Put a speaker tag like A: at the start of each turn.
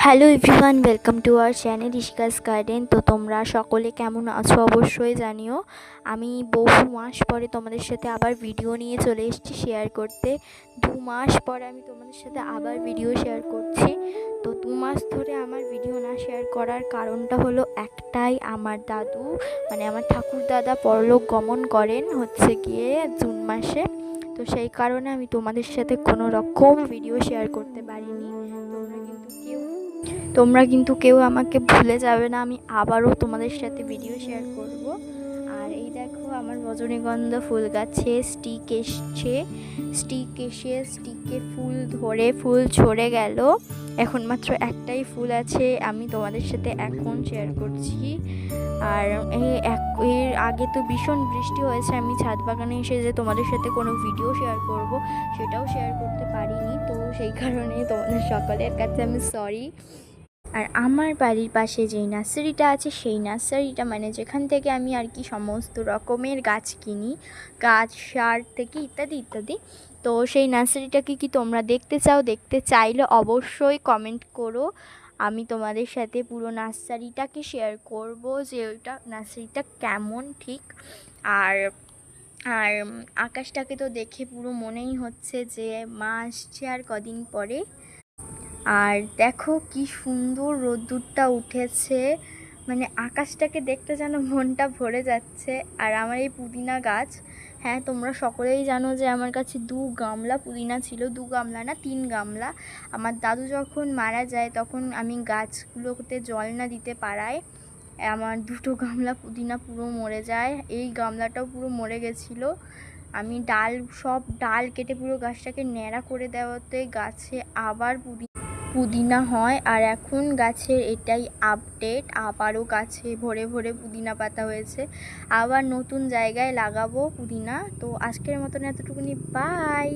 A: Hello everyone, welcome to our channel Rishika's garden. তো তোমরা সকলে কেমন আছো অবশ্যই জানিও। আমি বহু মাস পরে তোমাদের সাথে আবার ভিডিও নিয়ে চলে এসেছি শেয়ার করতে। 2 মাস পরে আমি তোমাদের সাথে আবার ভিডিও শেয়ার করছি। তো 2 মাস ধরে আমার ভিডিও না শেয়ার করার কারণটা হলো একটাই, আমার দাদু মানে আমার ঠাকুর দাদা পরলোক গমন করেন হচ্ছে গিয়ে জুন মাসে। তো সেই কারণে আমি তোমাদের সাথে কোনো রকম ভিডিও শেয়ার করতে পারিনি। তোমরা কিন্তু কেউ আমাকে ভুলে যাবে না, আমি আবারও তোমাদের সাথে ভিডিও শেয়ার করব। আর এই দেখো আমার রজনীগন্ধা ফুল গাছে স্টিকে ফুল ধরে ফুল ঝরে গেল। এখন মাত্র একটাই ফুল আছে, আমি তোমাদের সাথে এখন শেয়ার করছি। আর এর আগে তো ভীষণ বৃষ্টি হয়েছে, আমি ছাদ বাগানে এসে যে তোমাদের সাথে কোনো ভিডিও শেয়ার করব সেটাও শেয়ার করতে পারিনি। তো সেই কারণে তোমাদের সকলের কাছে আমি সরি। আর আমার বাড়ির পাশে যেই নার্সারিটা আছে সেই নার্সারিটা মানে যেখান থেকে আমি আর কি সমস্ত রকমের গাছ কিনি, গাছ সার থেকে ইত্যাদি ইত্যাদি। তো সেই নার্সারিটাকে কি তোমরা দেখতে চাও? দেখতে চাইলে অবশ্যই কমেন্ট করো, আমি তোমাদের সাথে পুরো নার্সারিটাকে শেয়ার করব যে ওইটা নার্সারিটা কেমন ঠিক। আর আর আকাশটাকে তো দেখে পুরো মনেই হচ্ছে যে মা আসছে আর কদিন পরে। আর দেখো কি সুন্দর রোদ্দুরটা উঠেছে, মানে আকাশটাকে দেখতে যেন মনটা ভরে যাচ্ছে। আর আমার এই পুদিনা গাছ, হ্যাঁ তোমরা সকলেই জানো যে আমার কাছে 2 গামলা পুদিনা ছিল, 2 গামলা না 3 গামলা। আমার দাদু যখন মারা যায় তখন আমি গাছগুলোতে জল না দিতে পারায় আমার 2 গামলা পুদিনা পুরো মরে যায়। এই গামলাটাও পুরো মরে গেছিলো। আমি সব ডাল কেটে পুরো গাছটাকে ন্যাড়া করে দেওয়াতে গাছে আবার পুদিনা হয়। আর এখন গাছের এটাই আপডেট, আবারও গাছে ভরে ভরে পুদিনা পাতা হয়েছে, আবার নতুন জায়গায় লাগাবো পুদিনা। তো আজকের মতন এতটুকুনি, বাই।